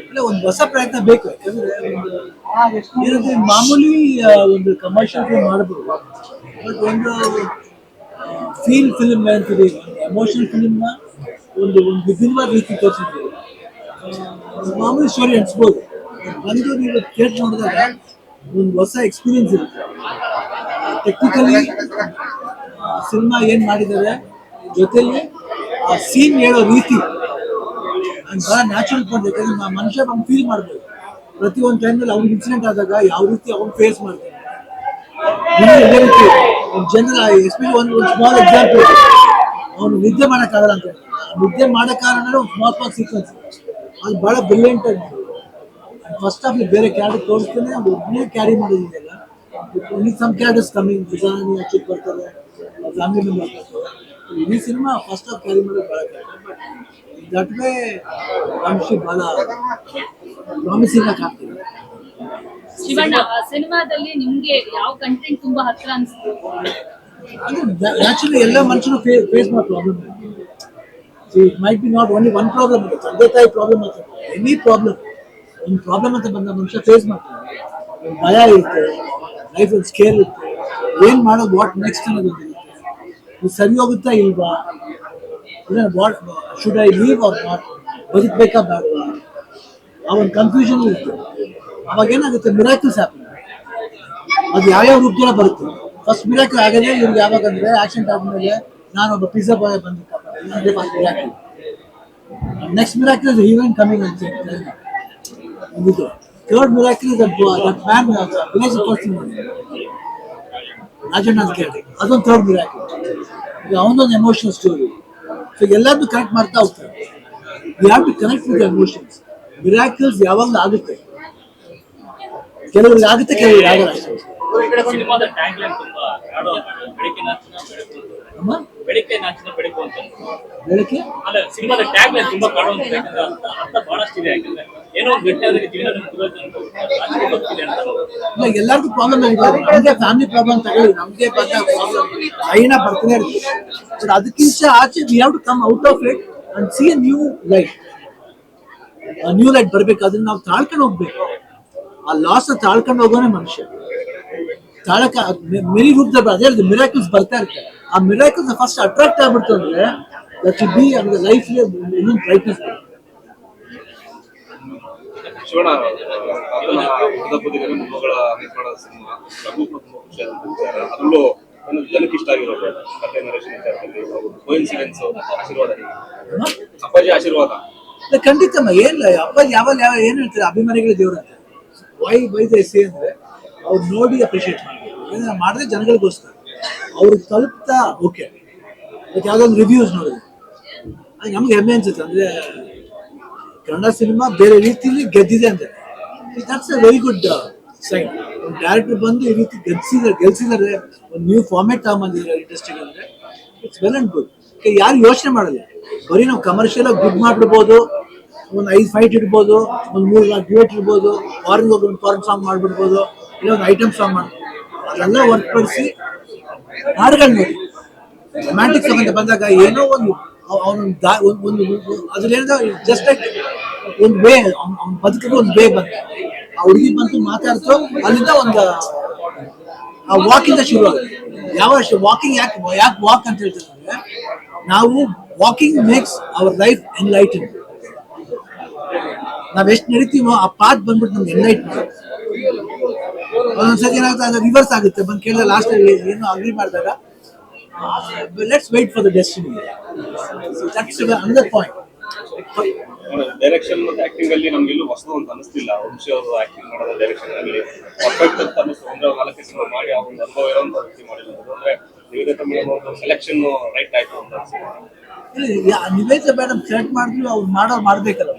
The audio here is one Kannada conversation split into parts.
ಇಲ್ಲ, ಒಂದು ಹೊಸ ಪ್ರಯತ್ನ ಬೇಕು. ಯಾಕಂದ್ರೆ ಏನಂದ್ರೆ ಮಾಮೂಲಿ ಒಂದು ಕಮರ್ಷಿಯಲ್ ಫಿಲ್ಮ್ ಮಾಡಬಹುದು, ಬಟ್ ಒಂದು ಫೀಲ್ ಫಿಲ್ಮ್ ಅಂತಿದೆ, ಎಮೋಷನಲ್ ಫಿಲ್ಮ್ನ ಒಂದು ವಿಭಿನ್ನವಾದ ರೀತಿ ತೋರಿಸಿದ್ದೀವಿ. ಮಾಮೂಲಿ ಸ್ಟೋರಿ ಅನ್ಸ್ಬೋದು, ಬಂದು ನೀವು ಥಿಯೇಟರ್ ನೋಡಿದಾಗ ಒಂದು ಹೊಸ ಎಕ್ಸ್ಪೀರಿಯನ್ಸ್ ಇರುತ್ತೆ. ಟೆಕ್ನಿಕಲಿ ಸಿನಿಮಾ ಏನು ಮಾಡಿದ್ದಾರೆ, ಜೊತೆಲಿ ಆ ಸೀನ್ ಹೇಳೋ ರೀತಿ ಭಾಳ ನ್ಯಾಚುರಲ್ ಬಂದು. ಯಾಕಂದ್ರೆ ಮನುಷ್ಯ ಬಂದು ಫೀಲ್ ಮಾಡ್ಬೋದು ಪ್ರತಿಯೊಂದು ಟೈಮಲ್ಲಿ ಅವ್ನಿಗೆ ಇನ್ಸಿಡೆಂಟ್ ಆದಾಗ ಯಾವ ರೀತಿ ಅವ್ನು ಫೇಸ್ ಮಾಡ್ತಾನೆ. ಇದೇ ರೀತಿ ಜನರಲ್ ಎಸ್ಪೆಷಲಿ ಒಂದು ಸ್ಮಾಲ್ ಎಕ್ಸಾಂಪಲ್, ಅವನು ನಿದ್ದೆ ಮಾಡೋಕ್ಕಾಗಲ್ಲ ಅಂತ ಹೇಳ್ತಾನೆ. ನಿದ್ದೆ ಮಾಡೋ ಕಾರಣ ಒಂದು ಸ್ಮಾಲ್ ಸೀಕ್ವೆನ್ಸ್ ಅದು ಭಾಳ ಬ್ರಿಲಿಯಂಟ್ ಆಗಿ ಫಸ್ಟ್ ಆಫ್ ಬೇರೆ ಕ್ಯಾರೆಕ್ಟರ್ ತೋರಿಸ್ತಾನೆ, ಅದು ಒಬ್ಬನೇ ಕ್ಯಾರಿ ಮಾಡೋದಿದೆಯಲ್ಲ. ಸಮ್ ಕ್ಯಾರೆಕ್ಟರ್ಸ್ ಕಮ್ಮಿಂಗ್ ನಿಜಾನಿ ಅಚ್ಚುಕ್ ಬರ್ತಾರೆ, ಫ್ಯಾಮಿಲಿ ಮೆಂಬರ್ ಬರ್ತಾರೆ. ಈ ಸಿನಿಮಾ ಫಸ್ಟ್ ಆಫ್ ಕ್ಯಾರಿ ಮಾಡೋದು ಭಾಳ ಕಷ್ಟ, ಬಟ್ ದಟ್ ವೇ ವಂಶಿ ಭಾಳ ಪ್ರಾಮಿಸಿಂಗ್ ಆಗಿ ಕಾಣ್ತಿದೆ. ಶಿವಣ್ಣ, ಸಿನಿಮಾದಲ್ಲಿ ನಿಮ್ಗೆ ಯಾವ ಕಂಟೆಂಟ್ ತುಂಬಾ ಹತ್ರ ಅನ್ಸುತ್ತೆ? ಅಂದ್ರೆ ನ್ಯಾಚುರಲಿ ಎಲ್ಲ ಮನುಷ್ಯರು ಫೇಸ್ ಮಾಡೋ problem. It might be not only one problem, ಇದೆ ತಂದೆ ತಾಯಿ ಪ್ರಾಬ್ಲಮ್ ಅಂತ, ಎನಿ ಪ್ರಾಬ್ಲಮ್, ಒಂದು ಪ್ರಾಬ್ಲಮ್ ಅಂತ ಬಂದ ಮನುಷ್ಯ ಫೇಸ್ ಮಾಡ್ತಾನೆ. ಒಂದು ಭಯ ಇರುತ್ತೆ, ಲೈಫ್ ಒಂದು ಸ್ಕೇರ್ ಇರುತ್ತೆ, ಏನು ಮಾಡೋದು, ವಾಟ್ ನೆಕ್ಸ್ಟ್ ಅನ್ನೋದು ಇರುತ್ತೆ. ಇದು ಸರಿ ಹೋಗುತ್ತಾ ಇಲ್ವಾ, what should I leave or not, ಬದುಕಬೇಕಾ ಬೇಡವಾ, ಆ ಒಂದು ಕನ್ಫ್ಯೂಷನ್ ಇರುತ್ತೆ. ಅವಾಗ ಏನಾಗುತ್ತೆ, ಮಿರಾಕಲ್ಸ್ ಹ್ಯಾಪನ್. ಅದು ಯಾವ್ಯಾವ ರೂಪದಲ್ಲಿ ಬರುತ್ತೆ. ಫಸ್ಟ್ ಮಿರಾಕಲ್ ಆಗದೆ ಇವ್ರಿಗೆ ಯಾವಾಗ ಅಂದ್ರೆ ಆಕ್ಸಿಡೆಂಟ್ ಆದ್ಮೇಲೆ ನಾನೊಬ್ಬ ಪಿಜ್ಜಾ ಬಾಯ್ ಬಂದಿದ್ದೆ, first miracle. Next miracle is event coming ಅಂತ ಇದು. Third miracle is that man village person Rajanna ಅಂತ ಕೇಳಿ, ಅದೊಂದು ಥರ್ಡ್ ಮಿರಾಕಲ್. ಈಗ ಅವನೊಂದು ಎಮೋಷನಲ್ ಸ್ಟೋರಿ. ಸೊ ಎಲ್ಲಾದ್ರೂ ಕನೆಕ್ಟ್ ಮಾಡ್ತಾ ಹೋಗ್ತಾರೆ. We have to connect with emotions. Miracles ಯಾವಾಗಲೂ ಆಗುತ್ತೆ, ಕೆಲವರಿಗೆ ಆಗುತ್ತೆ, ಕೆಲವರಿಗೆ ಆಗಲ್ಲ ಅಷ್ಟೇ. ಬೆಳಿಗ್ಗೆ ನಾಚಿನ ಬೆಳಕು ಅಂತ ಬೆಳಗ್ಗೆ ಅಲ್ಲ, ಸಿನಿಮಾದ ಟ್ಯಾಗ್ ಲೈನ್ ತುಂಬಾ ಕಾಡುವಂತ ಅರ್ಥ ಬಹಳಷ್ಟು ಇದೆ. ಯಾಕಂದ್ರೆ ಏನೋ ಒಂದು ಗಟ್ಟಿಯಾದ್ರೆ ಜೀವನ ಬರ್ತಿದೆ ಅಂತ. ಇಲ್ಲ, ಎಲ್ಲರಿಗೂ ಪ್ರಾಬ್ಲಮ್ ಆಗಿದ್ದಾರೆ. ನಮಗೆ ಫ್ಯಾಮಿಲಿ ಪ್ರಾಬ್ಲಮ್ ತಗೊಳ್ಳಿ, ನಮಗೆ ಬಂದ ಪ್ರಾಬ್ಲಮ್ ಲೈನ ಬರ್ತಾನೆ ಇರುತ್ತೆ. ಬಟ್ ಅದಕ್ಕಿಂತ ಆಚೆ we have to come out of it and see a new light. New light ಬರ್ಬೇಕು, ಅದನ್ನ ನಾವು ತಾಳ್ಕೊಂಡು ಹೋಗ್ಬೇಕು. ಆ ಲಾಸ್ ತಾಳ್ಕೊಂಡು ಹೋಗೋನೆ ಮನುಷ್ಯ. ತಾಳಕ ಮೆನಿ ರೂಪದಲ್ಲಿ ಅದೇ ಮಿರಾಕಲ್ಸ್ ಬರ್ತಾ ಇರ್ತಾರೆ. ಆ ಮಿರಾಕಲ್ಸ್ ಫಸ್ಟ್ ಅಟ್ರಾಕ್ಟ್ ಆಗ್ಬಿಡ್ತು ಅಂದ್ರೆ ದಟ್ ಶುಡ್ ಬಿ ಅಂದ್ರೆ ಲೈಫ್ ಇನ್ನೊಂದು ಬ್ರೈಟ್ನೆಸ್. ಶಿವಣ್ಣ ಮೊಮ್ಮಗಳ ನಿರ್ಮಾಣ ಸಿನಿಮಾ ತುಂಬಾ ಖುಷಿ ಆದಂತ ವಿಚಾರ. ಅದರಲ್ಲೂ ಜನಕ್ಕೆ ಇಷ್ಟ ಆಗಿರೋದು ಕಥೆ ನರೇಶನ್ ವಿಚಾರದಲ್ಲಿ ಕೋಇನ್ಸಿಡೆನ್ಸ್, ಆಶೀರ್ವಾದ, ಅಪ್ಪಾಜಿ ಆಶೀರ್ವಾದ. ಖಂಡಿತಮ್ಮ, ಏನಿಲ್ಲ, ಅಪ್ಪಾಜಿ ಯಾವಾಗ ಏನ್ ಹೇಳ್ತಾರೆ, ಅಭಿಮಾನಿಗಳ ದೇವ್ರ ಅಂತ. ವೈ ದೇ ಅಂದ್ರೆ ಅವ್ರು ನೋಡಿ ಅಪ್ರಿಷಿಯೇಟ್ ಮಾಡ್ಬೇಕು. ಮಾಡಿದ್ರೆ ಜನಗಳಿಗೋಸ್ಕರ ಅವ್ರಿಗೆ ತಲುಪ್ತಾ ಓಕೆ. ಮತ್ತೆ ಯಾವ್ದೊಂದು ರಿವ್ಯೂಸ್ ನೋಡಿದ್ರೆ ಅದು ನಮ್ಗೆ ಹೆಮ್ಮೆ ಅನ್ಸುತ್ತೆ. ಅಂದ್ರೆ ಕನ್ನಡ ಸಿನಿಮಾ ಬೇರೆ ರೀತಿಯಲ್ಲಿ ಗೆದ್ದಿದೆ ಅಂದ್ರೆ that's a very good sign. ಒಂದು ಡೈರೆಕ್ಟರ್ ಬಂದು ಈ ರೀತಿ ಗೆಲ್ಸಿದ್ದಾರೆ, ಒಂದು ನ್ಯೂ ಫಾರ್ಮ್ಯಾಟ್ ತಗೊಂಬಂದಿದ್ದಾರೆ ಇಂಡಸ್ಟ್ರಿಗೆ ಅಂದ್ರೆ ಇಟ್ಸ್ ವೆಲ್ ಅಂಡ್ ಗುಡ್. ಯಾರು ಯೋಚನೆ ಮಾಡಲ್ಲ, ಬರೀ ನಾವು ಕಮರ್ಷಿಯಲ್ ಆಗಿ ಗುಡ್ ಮಾಡ್ಬಿಡ್ಬೋದು, ಒಂದು 5 ಫೈಟ್ ಇಡ್ಬೋದು, ಒಂದು 3-4 ಡ್ಯೂಯೆಟ್ ಇಡ್ಬೋದು, ಫಾರಿನ್ ಹೋಗಿ ಒಂದು ಫಾರಿನ್ ಸಾಂಗ್ ಮಾಡ್ಬಿಡ್ಬೋದು, ಇಲ್ಲ ಒಂದು ಐಟಮ್ ಸಾಂಗ್ ಮಾಡ್ಬೋದು. ಅದೆಲ್ಲ ಹೊರತುಪಡಿಸಿ ಹಾಡುಗಳು ನೋಡಿ, ರೊಮ್ಯಾಂಟಿಕ್ ಸಂಬಂಧ ಬಂದಾಗ ಏನೋ ಒಂದು ಅವನೊಂದು ಅದ್ರೇನೋ ಜಸ್ಟ್ ಲೈಕ್ ಒಂದು ವೇ, ಅವ್ನ ಬದುಕಿಗೆ ಒಂದು ವೇ ಬಂತು. ಆ ಹುಡುಗಿ ಬಂತು ಮಾತಾಡ್ತು, ಅಲ್ಲಿಂದ ಒಂದು ಆ ವಾಕಿಂದ ಶುರು ಆಗುತ್ತೆ. ಯಾವ ವಾಕಿಂಗ್ ಯಾಕೆ ವಾಕ್ ಅಂತ ಹೇಳ್ತಾರೆ ಅಂದ್ರೆ, ನಾವು walking makes our life enlighten. ನಾವ್ ಎಷ್ಟು ನಡೀತೀವೋ ಆ ಪಾತ್ ಬಂದ್ಬಿಟ್ಟು ನಮ್ಗೆ ಎನ್ಲೈಟ್ ಮಾಡುತ್ತೆ. ಒಂದೊಂದ್ಸತಿ ಏನಾಗುತ್ತೆ, ಅದು ರಿವರ್ಸ್ ಆಗುತ್ತೆ. ಬಂದು ಕೇಳಿದ ಲಾಸ್ಟ್ ಏನೋ ಅಗ್ರಿ ಮಾಡಿದಾಗ let's wait for the destiny. That's another point. Direction ಮತ್ತೆ ಆಕ್ಟಿಂಗ್ ಅಲ್ಲಿ ನಮ್ಗೆಲ್ಲೂ ಹೊಸದು ಅಂತ ಅನಿಸ್ತಿಲ್ಲ. ವಂಶಿ ಅವರು ಆಕ್ಟಿಂಗ್ ಮಾಡೋದು ಡೈರೆಕ್ಷನ್ ಆಗಲಿ ಪರ್ಫೆಕ್ಟ್ ಅಂತ ಅನಿಸ್ತು. ಅಂದ್ರೆ 4 ಸಿನಿಮಾ ಮಾಡಿ ಆ ಒಂದು ಅನುಭವ ಇರೋಂಥ ವ್ಯಕ್ತಿ ಮಾಡಿಲ್ಲ ಅಂದ್ರೆ ನಿವೇದಿತಾ ಮೇಡಮ್ ಅವ್ರ ಸೆಲೆಕ್ಷನ್ ರೈಟ್ ಆಯ್ತು ಅಂತ ಅನ್ಸುತ್ತೆ. ನಿವೇದಿತಾ ಮೇಡಮ್ ಸೆಲೆಕ್ಟ್ ಮಾಡಿದ್ರು ಅವ್ರು ಮಾಡ್ಬೇಕಲ್ಲ.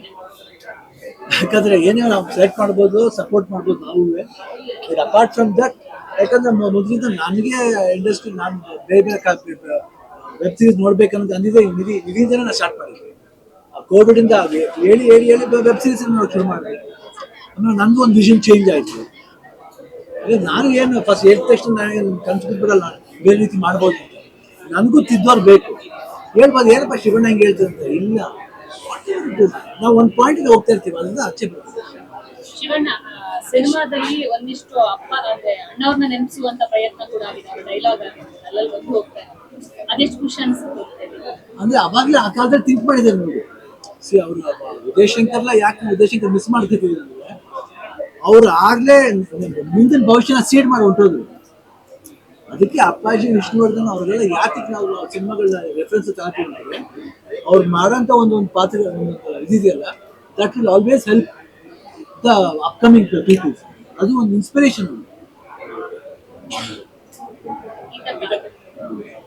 ಯಾಕಂದ್ರೆ ಏನೇ ನಾವು ಸೆಲೆಕ್ಟ್ ಮಾಡ್ಬೋದು, ಸಪೋರ್ಟ್ ಮಾಡ್ಬೋದು ನಾವು. ಅಪಾರ್ಟ್ ಫ್ರಮ್ ದಟ್, ಯಾಕಂದ್ರೆ ಮೊದಲಿಂದ ನನಗೆ ಇಂಡಸ್ಟ್ರಿ ನಾನು ಬೇರೆ ವೆಬ್ ಸೀರೀಸ್ ನೋಡ್ಬೇಕನ್ನೋದು ಅಂದಿದೆ. ನಿಧಿಯಿಂದನೇ ನಾನು ಸ್ಟಾರ್ಟ್ ಮಾಡಿದ್ದೆ. ಕೋವಿಡ್ ಇಂದ ಹೇಳಿ ವೆಬ್ ಸೀರೀಸ್ ನೋಡೋಕೆ ಶುರು ಮಾಡಿದೆ. ಆಮೇಲೆ ನನಗೂ ಒಂದು ವಿಷನ್ ಚೇಂಜ್ ಆಯಿತು. ನಾನು ಏನು ಫಸ್ಟ್ ಹೇಳಿದ ತಕ್ಷಣ ನನಗೆ ಕನ್ಫ್ಯೂಸ್ ಬಿಡಲ್ಲ, ಬೇರೆ ರೀತಿ ಮಾಡ್ಬೋದು ಅಂತ. ನನಗೂ ತಿದ್ದೋರು ಬೇಕು. ಹೇಳ್ಬೋದು, ಏನಪ್ಪ ಶಿವಣ್ಣ ಹೆಂಗೆ ಹೇಳ್ತಂತ. ಇಲ್ಲ, ನಾವು ಒಂದು ಪಾಯಿಂಟ್ ಹೋಗ್ತಾ ಇರ್ತೀವಿ ಅದರಿಂದ ಆಚೆ ಬರ್ತದೆ. ಶಿವಣ್ಣ ಸಿನಿಮಾದಲ್ಲಿ ಒಂದಿಷ್ಟು ಅಪ್ಪ ಅಂದ್ರೆ ಅಣ್ಣವ್ರನ್ನ ನೆನೆಸುವಂತ ಪ್ರಯತ್ನ ಕೂಡ ಆಗಿದೆ, ಡೈಲಾಗ್ ಆಗಿರುತ್ತೆ ಅಲ್ಲಲ್ಲಿ ಬಂದು ಹೋಗ್ತಾ ಇದೆ. ಅದೆಷ್ಟು ಖುಷಿ ಅನ್ಸುತ್ತೆ. ಅಂದ್ರೆ ಅವಾಗಲೇ ಆ ಕಾಲದಲ್ಲಿ ಥಿಂಕ್ ಮಾಡಿದ್ದಾರೆ ನೋಡಿ. ಸಿ ಅವರು ಉದಯಶಂಕರ್ಲ ಯಾಕೆ ಉದಯಶಂಕರ್ ಮಿಸ್ ಮಾಡ್ತಿದ್ದೀವಿ ಅಂದ್ರೆ ಅವ್ರು ಆಗ್ಲೇ ಮುಂದಿನ ಭವಿಷ್ಯನ ಸೀಡ್ ಮಾಡಿ ಹೊಂಟೋದ್ರು. ಅದಕ್ಕೆ ಅಪ್ಪಾಜಿ ವಿಷ್ಣುವರ್ಧನ್ ಅವ್ರಿಗೆಲ್ಲ ಯಾಕೆ ನಾವು ಸಿನಿಮಾಗಳನ್ನ ರೆಫರೆನ್ಸ್ ತಗೊಳ್ತೀವಿ ಅಂದ್ರೆ ಅವ್ರು ಮಾಡೋಂಥ ಒಂದು ಪಾತ್ರ ಇದೆಯಲ್ಲ, that will always help the upcoming peoples. ಅದು ಒಂದು ಇನ್ಸ್ಪಿರೇಷನ್.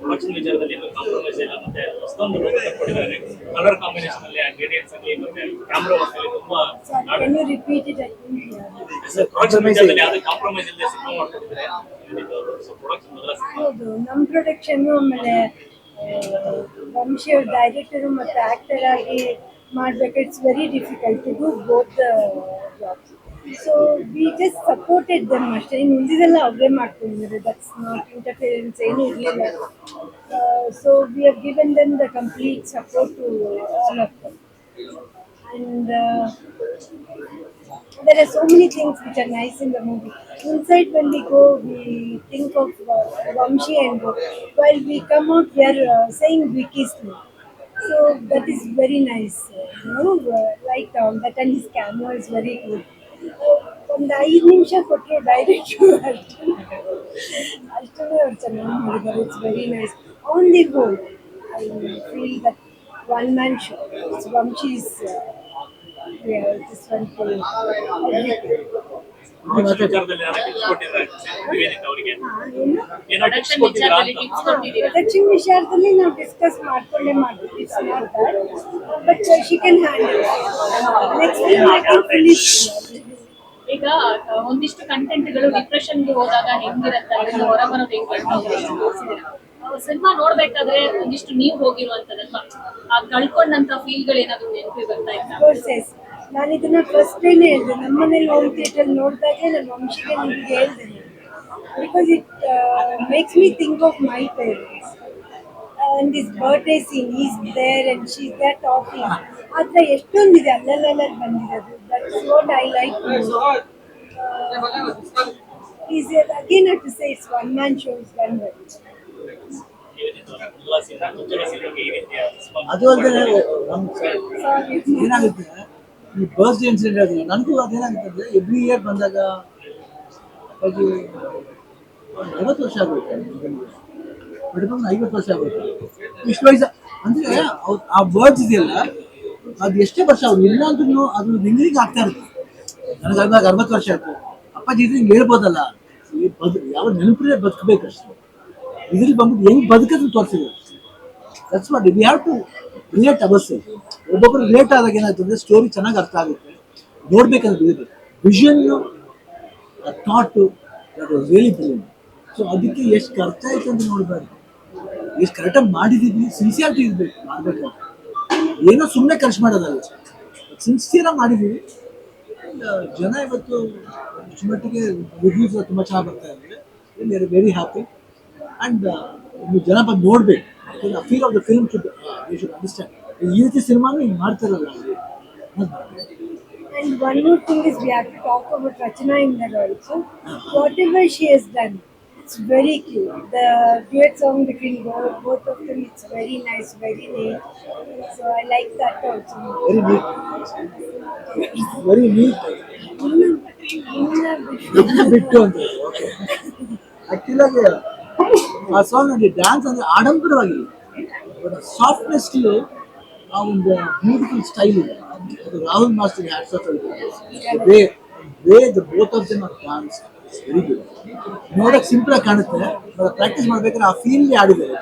ಪ್ರೊಡಕ್ಷನ್ ವಿಚಾರದಲ್ಲಿ ಕಾಂಪ್ರಮೈಸ್ ಇಲ್ಲ, ಮತ್ತೆ ಹೊಸದೊಂದು ರೂಪ ತಗೊಂಡಿದ್ದಾರೆ. ಕಲರ್ ಕಾಂಬಿನೇಷನ್ ಅಲ್ಲಿ ಇಂಗ್ರೀಡಿಯೆಂಟ್ಸ್ ಅಲ್ಲಿ ಮತ್ತೆ ಕ್ಯಾಮ್ರಾ ವರ್ಕ್ ಅಲ್ಲಿ ತುಂಬಾ Can you repeat it? I couldn't hear. Production ವಿಚಾರದಲ್ಲಿ ಯಾವ್ದು ಕಾಂಪ್ರಮೈಸ್ ಇಲ್ಲದೆ ಸಿನಿಮಾ ಮಾಡ್ಕೊಂಡಿದ್ದಾರೆ. ಪ್ರೊಡಕ್ಷನ್ ಮೊದಲ ಹೌದು, ನಮ್ಮ ಪ್ರೊಡಕ್ಷನ್ ಆಮೇಲೆ ವಂಶಿ ಅವ್ರ ಡೈರೆಕ್ಟರ್ ಮತ್ತು ಆಕ್ಟರ್ ಆಗಿ ಮಾಡ್ಬೇಕು. It's very difficult to do both the jobs. So we just supported them ಅಷ್ಟೇ. ಇನ್ನು ಉಳಿದಿದ್ದೆಲ್ಲ ಅವರೇ ಮಾಡ್ಕೊಂಡಿದ್ದಾರೆ. ದಟ್ಸ್ ನಾಟ್ ಇಂಟರ್ಫಿಯರೆನ್ಸ್ ಏನೂ ಇರಲಿಲ್ಲ. So we have given them the complete support to all of them. And there are so many things which are nice in the movie. Inside when we go, we think of Vamshi and go. While we come out, we are saying Vicky's name. So that is very nice. Like that, and his camera is very good. ಒಂದು 5 ನಿಮಿಷ ಕೊಟ್ಟರು ಡೈರೆಕ್ಟರ್ ಅಷ್ಟೇ ಅವ್ರು ಚೆನ್ನಾಗಿ ಮಾಡಿದ್ದಾರೆ. It's very nice. On the whole I feel that one man show. It's Vamshi's this one for everything. ವಿಚಾರದಲ್ಲಿ ಯಾರು ಟಿಪ್ಸ್ ಕೊಟ್ಟಿದ್ದಾರೆ ನಿವೇದಿತ ಅವರಿಗೆ? ಏನೋ ಟಿಪ್ಸ್ ಪ್ರೊಡಕ್ಷನ್ ಕೊಟ್ಟಿದ್ದೀರಾ ವಿಚಾರದಲ್ಲಿ ಅಂತ? ಟಿಪ್ಸ್ ಕೊಟ್ಟಿದ್ದೀರಾ? Production ವಿಚಾರದಲ್ಲಿ ನಾವು ಡಿಸ್ಕಸ್ ಮಾಡ್ಕೊಂಡೇ ಮಾಡ್ತೀವಿ. It's not that but she can handle. Next film I can finish. ಈಗ ಒಂದಿಷ್ಟು ಕಂಟೆಂಟ್ಗಳು ಡಿಪ್ರೆಷನ್ಗೆ ಹೋದಾಗ ಹೆಂಗಿರತ್ತೆ ಅದನ್ನ ಹೊರಬರೋದು ಹೆಂಗೆ ಸಿನಿಮಾ ನೋಡ್ಬೇಕಾದ್ರೆ ಒಂದಿಷ್ಟು ನೀವು ಹೋಗಿರುವಂತದಲ್ವಾ, ಆ ಕಳ್ಕೊಂಡಂತ ಫೀಲ್ಗಳು ಏನಾದ್ರು ನೆನಪಿ ಬರ್ತಾ ಇತ್ತ? ಕೋರ್ಸಸ್ ನಾನು ಇದನ್ನ ಫಸ್ಟ್ ಡೇನೇ ಹೇಳಿದೆ. ನಮ್ಮನೇಲಿ ಹೋಮ್ ಥಿಯೇಟರ್ ನೋಡಿದಾಗೆ ನಾನು ವಂಶಿಗೆ ನಿಮಗೆ ಹೇಳಿದೆ, because it makes me think of my parents and this birthday scene is there and she is there talking. ಆ ಥರ ಎಷ್ಟೊಂದಿದೆ ಅಲ್ಲಲ್ಲ ಬಂದಿರೋದು. That's what I like. Is again to say it's one man show is one well. ಅದು ಅಲ್ಲದೆ ಏನಾಗುತ್ತೆ ಈ ಬರ್ತ್ಡೇ ಇನ್ಸಿಡೆಂಟ್ ಆಗಿದೆ ನನಗೂ. ಅದೇನಾಗುತ್ತೆ ಅಂದರೆ ಎವ್ರಿ ಇಯರ್ ಬಂದಾಗ ಅಪ್ಪಾಜಿ 50 ವರ್ಷ ಆಗುತ್ತೆ, ಬಡಬಂದು 50 ವರ್ಷ ಆಗುತ್ತೆ. ಇಷ್ಟು ವಯಸ್ಸು ಅಂದರೆ ಆ ವರ್ಡ್ಸ್ ಇದೆಯಲ್ಲ, ಅದು ಎಷ್ಟೇ ವರ್ಷ ಅವ್ರು ಇಲ್ಲ ಅಂದ್ರೂ ಅದು ಲಿಂಗರಿಗೆ ಆಗ್ತಾ ಇರುತ್ತೆ. ನನಗೆ ಅದಾಗ 60 ವರ್ಷ ಆಯಿತು. ಅಪ್ಪಾಜಿ ಇದ್ರೆ ಹಿಂಗೆ ಹೇಳ್ಬೋದಲ್ಲ, ಯಾವ ನೆನಪೇ ಬದುಕಬೇಕಷ್ಟೇ. ಇದ್ರಲ್ಲಿ ಬಂದ್ಬಿಟ್ಟು ಹೆಂಗ್ ಬದುಕೋದನ್ನ ತೋರಿಸಿದ್ರು. That's what we have to relate ourselves. ಒಬ್ಬೊಬ್ಬರು ರಿಲೇಟ್ ಆದಾಗ ಏನಾಯ್ತು ಅಂದರೆ ಸ್ಟೋರಿ ಚೆನ್ನಾಗಿ ಅರ್ಥ ಆಗುತ್ತೆ. ನೋಡ್ಬೇಕಂದ್ರೆ ಬಿಡಬೇಕು vision thought that was really brilliant. So ಅದಕ್ಕೆ ಎಷ್ಟು ಖರ್ಚಾಯಿತು ಅಂತ ನೋಡಬಾರ್ದು, ಎಷ್ಟು ಕರೆಕ್ಟಾಗಿ ಮಾಡಿದ್ದೀವಿ. ಸಿನ್ಸಿಯಾರಿಟಿ ಇರಬೇಕು ಮಾಡಬೇಕು. ಏನೋ ಸುಮ್ಮನೆ ಖರ್ಚು ಮಾಡೋದಲ್ಲ, ಸಿನ್ಸಿಯರಾಗಿ ಮಾಡಿದ್ದೀವಿ. ಜನ ಇವತ್ತು ಇಷ್ಟು ಮಟ್ಟಿಗೆ ರಿವ್ಯೂಸ್ ತುಂಬ ಚೆನ್ನಾಗಿ ಬರ್ತಾ ಇದ್ದಾರೆ. Very happy. ಆ್ಯಂಡ್ ನೀವು ಜನ ಬಂದು ನೋಡಬೇಕು. Feel of the film should you should understand. ಈ ರೀತಿ ಸಿನಿಮಾನು ಹಿಂಗೆ ಮಾಡ್ತಾರಲ್ಲ. And one more thing is we have to talk about Rachana in that also. Whatever she has done, it's very cute. The duet song between both of them, it's very nice, very neat. So I like that also. Very neat, very neat. ಬಿಟ್ಟು ಅಂತ ಆಕ್ಚುಲಾಗಿ ಆ ಸಾಂಗ್ ಅಲ್ಲಿ ಡ್ಯಾನ್ಸ್ ಅಂದ್ರೆ ಆಡಂಬರವಾಗಿಲ್ಲ, ಬಟ್ ಸಾಫ್ಟ್ನೆಸ್ ಆ ಒಂದು ಬ್ಯೂಟಿಫುಲ್ ಸ್ಟೈಲ್ ಇದೆ. ಅದು Rahul master hats off way the both of them are dance very good. ನೋಡಕ್ ಸಿಂಪಲ್ ಆಗಿ ಕಾಣುತ್ತೆ, ಪ್ರಾಕ್ಟೀಸ್ ಮಾಡ್ಬೇಕಾದ್ರೆ ಆ ಫೀಲ್ ಆಡಿದ್ದಾರೆ.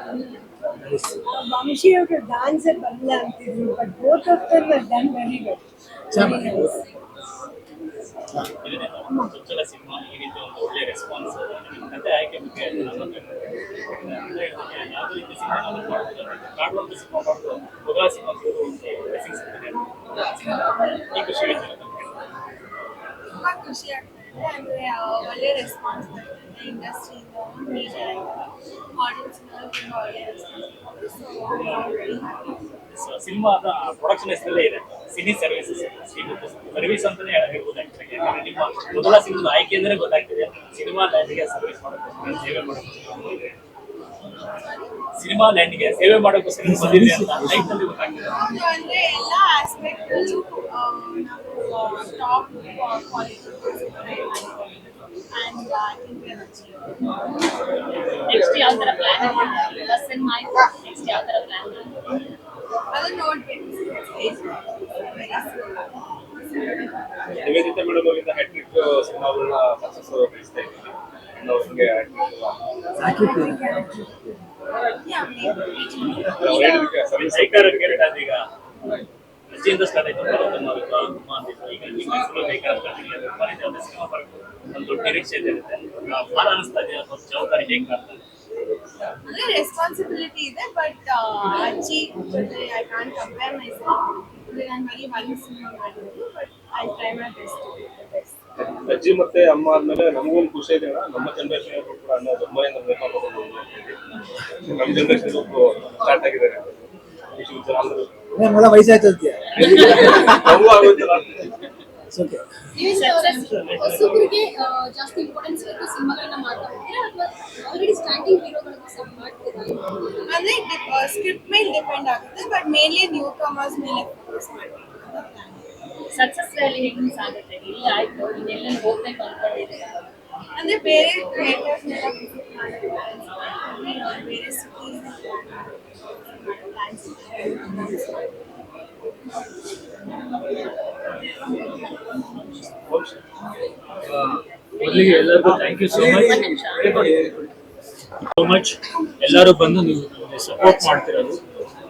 Vamshi ಅವರು ಡ್ಯಾನ್ಸ್ ಬರಲ್ಲ ಅಂತಿದ್ರು, but both of them are done very well. ಚೊಚ್ಚಲ ಸಿನಿಮಾ ಈ ರೀತಿ ಒಂದು ಒಳ್ಳೆ ರೆಸ್ಪಾನ್ಸ್, ಕತೆ ಆಯ್ಕೆ ಬಗ್ಗೆ ಯಾವುದೇ ರೀತಿ ಸಿನಿಮಾ ಕಾಡುವಂಥ ಸಿನಿಮಾ ಮಾಡೋದು ಮೊದಲ ಸಿನಿಮಾ ಬ್ಲೆಸ್ಸಿಂಗ್ಸ್ ಸಿಗ್ತದೆ. ಈ ಖುಷಿ ವಿಚಾರ ತುಂಬ ಖುಷಿ ಆಗ್ತಾಯಿದೆ. ಅಂದರೆ ಒಳ್ಳೆ ರೆಸ್ಪಾನ್ಸ್ ಬರ್ತದೆ ಇಂಡಸ್ಟ್ರಿಯಿಂದ, ಮೀಡಿಯಾ ಆಡಿಯನ್ಸ್ನೆಲ್ಲ ತುಂಬ ಒಳ್ಳೆ ರೆಸ್ಪಾನ್ಸ್ ಬರ್ತದೆ. ಸೊ ಸಿನಿಮಾದ ಪ್ರೊಡಕ್ಷನ್ ಹೆಸರಲ್ಲೇ ಇದೆ, ಸಿನಿ ಸರ್ವಿಸಸ್. ಸರ್ವಿಸ್ ಅಂತಾನೆ ಹೇಳ್ಬೋದು ಆಕ್ಚುಲಿ. ಯಾಕಂದ್ರೆ ನಿಮ್ಮ ಮೊದಲ ಸಿನಿಮಾದ ಆಯ್ಕೆ ಅಂದ್ರೆ ಗೊತ್ತಾಗ್ತಿದೆ, ಸಿನಿಮಾ ಲ್ಯಾಂಡ್ಗೆ ಸರ್ವಿಸ್ ಮಾಡೋಕ್ಕೋಸ್ಕರ, ಸೇವೆ ಮಾಡೋಕ್ಕೋಸ್ಕರ, ಸಿನಿಮಾ ಲ್ಯಾಂಡ್ಗೆ ಸೇವೆ ಮಾಡೋಕ್ಕೋಸ್ಕರ ಬಂದಿದೆ ಅಂತ ಲೈಫ್ ನಲ್ಲಿ ಗೊತ್ತಾಗ್ತಿದೆ. ಹೌದು, ಅಂದ್ರೆ ಎಲ್ಲ ಆಸ್ಪೆಕ್ಟ್ ನಾವು top quality and I think we are achieving. Next ಯಾವ ತರ ಪ್ಲಾನ್ ಇದೆ? ಬಸ್ ಸಿನಿಮಾ ಆಯ್ತು, ನೆಕ್ಸ್ಟ್ ಯಾವ ತರ ಪ್ಲಾನ್ ಇದೆ? ಅದನ್ನ ನೋಡ್ಬೇಕು. ನಿವೇದಿತಾ ಮೇಡಮ್ ಅವರಿಂದ ಹ್ಯಾಟ್ರಿಕ್ ಸಿನಿಮಾಗಳನ್ನ ಸಕ್ಸಸ್ ಪಡಿಸ್ತಾ ಇದ್ದೀವಿ. ಅವ್ರಿಗೆ ಜೈಕಾರ ಕ್ಯಾರೆಟ್ ಆದ ಈಗ ಅಜ್ಜಿಯಿಂದ ಸ್ಟಾರ್ಟ್ ಆಯ್ತು, ಬರೋದನ್ನ ಅಮ್ಮ ಅಂದಿದ್ರು. ಈಗ ನಿಮ್ಮ ಹೆಸರು ಜೈಕಾರ ಸ್ಟಾರ್ಟ್ ಆಗಿದೆ. ಒಂದು ಸಿನಿಮಾ ಬರುತ್ತೆ, ಒಂದು ದೊಡ್ಡ ನಿರೀಕ್ಷೆ ಇರುತ್ತೆ. ಭಾಳ ಅನಿಸ್ತಾ ಇದೆ, ಸ್ವಲ್ಪ ಜವಾಬ್ದಾರಿ ಹೇಗೆ ಮಾಡ್ತಾರೆ? ಅಂದ್ರೆ ರೆಸ್ಪಾನ್ಸಿಬಿಲಿಟಿ ಇದೆ, ಬಟ್ ಅಜ್ಜಿ ಜೊತೆ I can't compare myself. ನಾನು ಬರೀ ಒಂದು ಸಿನಿಮಾ ಮಾಡಿದ್ದೀನಿ, but I try my best to be the best. ಅಜ್ಜಿ ಮತ್ತೆ ಅಮ್ಮ ಆದ್ಮೇಲೆ ನಮಗೂ ಒಂದು ಖುಷಿ ಇದೆ. ನಮ್ಮ ಜನರೇಷನ್ ಕೂಡ ಅನ್ನೋ ದೊಡ್ಡಮನೆಯಿಂದ ಬೇಕಾಗೋದು ನಮ್ಮ ಜನರೇಷನ್ ಸ್ಟಾರ್ಟ್ ಆಗಿದ್ದಾರೆ. ಮೊದಲ ವಯಸ್ಸಾಯ್ತಂತೀಯ. ನಮಗೂ ಆಗೋಯ್ತಲ್ಲ. ಓಕೆ. ಹೊಸಬ್ರಿಗೆ ಜಾಸ್ತಿ ಇಂಪಾರ್ಟೆನ್ಸ್ ಇತ್ತು ಸಿನಿಮಾಗಳನ್ನ ಮಾಡ್ತಾ ಹೋಗ್ತೀರಾ ಅಥವಾ ಆಲ್ರೆಡಿ ಸ್ಟ್ಯಾಂಡಿಂಗ್ ಹೀರೋಗಳಿಗೆ ಸಬ್ ಮಾಡ್ತೀರಾ? ಅಂದ್ರೆ ಸ್ಕ್ರಿಪ್ಟ್ ಮೇಲೆ ಡಿಪೆಂಡ್ ಆಗುತ್ತೆ, ಬಟ್ ಮೇನ್ಲಿ ನ್ಯೂ ಕಮರ್ಸ್ ಮೇಲೆ ಫೋಕಸ್ ಮಾಡ್ತೀವಿ. ಸಕ್ಸಸ್ ವ್ಯಾಲಿ ಹೆಂಗ್ ಸಾಗುತ್ತೆ? ಇಲ್ಲಿ ಆಯ್ತು, ಇನ್ನೆಲ್ಲಿ ಹೋಗ್ಬೇಕು ಅನ್ಕೊಂಡಿದ್ದೀರಾ? ಅಂದ್ರೆ ಬೇರೆ ಥಿಯೇಟರ್ಸ್ ಎಲ್ಲ ವಿಸಿಟ್ ಮಾಡೋದು, ಬೇರೆ ಸಿಟೀಸ್ ಪ್ಲಾನ್ಸ್. ಮೊದಲಿಗೆ ಎಲ್ಲರಿಗೂ ಥ್ಯಾಂಕ್ ಯು ಸೋ ಮಚ್. ಎಲ್ಲರೂ ಬಂದು ನೀವು ಸಪೋರ್ಟ್ ಮಾಡ್ತಿರೋದು.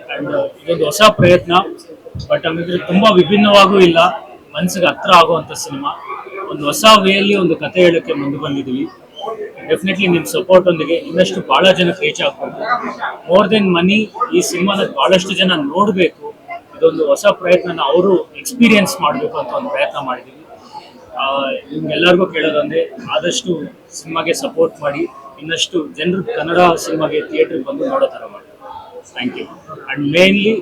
ಆ್ಯಂಡ್ ಇದೊಂದು ಹೊಸ ಪ್ರಯತ್ನ, ಬಟ್ ಹಂಗಿದ್ರೆ ತುಂಬ ವಿಭಿನ್ನವಾಗೂ ಇಲ್ಲ, ಮನಸ್ಸಿಗೆ ಹತ್ರ ಆಗುವಂಥ ಸಿನಿಮಾ. ಒಂದು ಹೊಸ ವೇಯಲ್ಲಿ ಒಂದು ಕತೆ ಹೇಳೋಕ್ಕೆ ಮುಂದೆ ಬಂದಿದ್ದೀವಿ. ಡೆಫಿನೆಟ್ಲಿ ನಿಮ್ಮ ಸಪೋರ್ಟ್ ಒಂದಿಗೆ ಇನ್ನಷ್ಟು ಭಾಳ ಜನಕ್ಕೆ ರೀಚ್ ಆಗ್ಬೋದು. ಮೋರ್ ದೆನ್ ಮನಿ, ಈ ಸಿನಿಮಾನ ಭಾಳಷ್ಟು ಜನ ನೋಡಬೇಕು. ಇದೊಂದು ಹೊಸ ಪ್ರಯತ್ನನ ಅವರು ಎಕ್ಸ್ಪೀರಿಯನ್ಸ್ ಮಾಡಬೇಕು ಅಂತ ಒಂದು ಪ್ರಯತ್ನ ಮಾಡಿದ್ದೀವಿ. ನಿಮ್ಗೆಲ್ಲರಿಗೂ ಕೇಳೋದಂದರೆ ಆದಷ್ಟು ಸಿನಿಮಾಗೆ ಸಪೋರ್ಟ್ ಮಾಡಿ, ಇನ್ನಷ್ಟು ಜನರು ಕನ್ನಡ ಸಿನಿಮಾಗೆ ಥಿಯೇಟ್ರಿಗೆ ಬಂದು ನೋಡೋ ಥರ ಮಾಡಿ. Thank you. ಆ್ಯಂಡ್ ಮೇನ್ಲಿ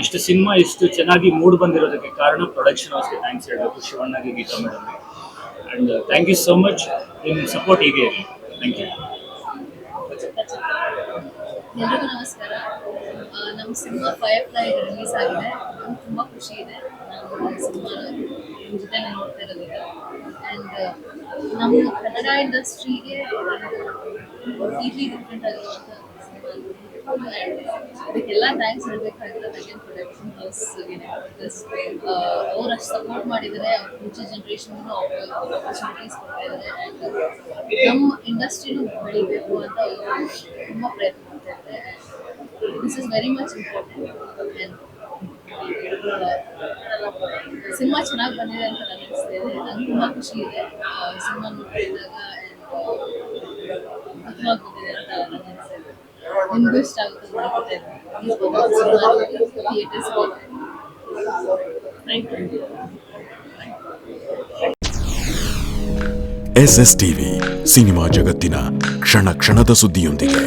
ಇಷ್ಟು ಸಿನಿಮಾ ಇಷ್ಟು ಚೆನ್ನಾಗಿ ಮೂಡ್ ಬಂದಿರೋದಕ್ಕೆ ಕಾರಣ ಪ್ರೊಡಕ್ಷನ್ ಹೌಸ್ಗೆ ಥ್ಯಾಂಕ್ಸ್ ಹೇಳಬೇಕು, ಶಿವಣ್ಣಗೆ, ಗೀತಾ ಮೇಡಮ್ಗೆ. And thank you so much. ನಿಮ್ಮ ಸಪೋರ್ಟ್ ಹೀಗೆ ಇರಲಿ. Thank you. ಎಲ್ರಿಗೂ ನಮಸ್ಕಾರ. ನಮ್ಮ ಸಿನಿಮಾ ಫೈರ್ಫ್ಲೈ ರಿಲೀಸ್ ಆಗಿದೆ. ನಂಗೆ ತುಂಬ ಖುಷಿ ಇದೆ, ನಾನು ಸಿನಿಮಾನ ನಿಮ್ಮ ಜೊತೆ ನೋಡ್ತಾ ಇರೋದೀಗ. ಆ್ಯಂಡ್ ನಮ್ಮ ಕನ್ನಡ ಇಂಡಸ್ಟ್ರಿಗೆ ಕಂಪ್ಲೀಟ್ಲಿ ಡಿಫ್ರೆಂಟ್ ಆಗಿರುವಂಥ ಸಿನಿಮಾ. ಅದಕ್ಕೆಲ್ಲ ಥ್ಯಾಂಕ್ಸ್ ಹೇಳಬೇಕಾಗಿರೋದು ಅಗೇನ್ ಪ್ರೊಡಕ್ಷನ್ ಹೌಸ್ಗೆ. ಅವ್ರು ಅಷ್ಟು ಸಪೋರ್ಟ್ ಮಾಡಿದರೆ, ಅವ್ರ ಫ್ಯೂಚರ್ ಜನ್ರೇಷನ್ಗೂ ಆಪರ್ಚುನಿಟೀಸ್ ಕೊಡ್ತಾ ಇದ್ದಾರೆ. ಆ್ಯಂಡ್ ನಮ್ಮ ಇಂಡಸ್ಟ್ರಿನೂ ಬೆಳಿಬೇಕು ಅಂತ ತುಂಬ ಪ್ರಯತ್ನ ಮಾಡ್ತಾ ಇದ್ದಾರೆ. This is very much important. And cinema ಚೆನ್ನಾಗಿ ಬಂದಿದೆ ಅಂತ ನನಗೆ ಅನಿಸ್ತಾ ಇದೆ. ನಂಗೆ ತುಂಬ ಖುಷಿ ಇದೆ ಸಿನಿಮಾ ನೋಡ್ತಾ ಇದ್ದಾಗ. ಆ್ಯಂಡ್ ಅದ್ಭುತವಾಗಿ ಬಂದಿದೆ ಅಂತ ನನಗೆ ಅನಿಸ್ತಾ ಇದೆ. ನಿಮಗೂ ಇಷ್ಟ ಆಗುತ್ತೆ ನೋಡ್ತಾ ಇದ್ದೀನಿ. Theatres thank you. SS TV cinema ಜಗತ್ತಿನ ಕ್ಷಣ ಕ್ಷಣದ ಸುದ್ದಿಯೊಂದಿಗೆ.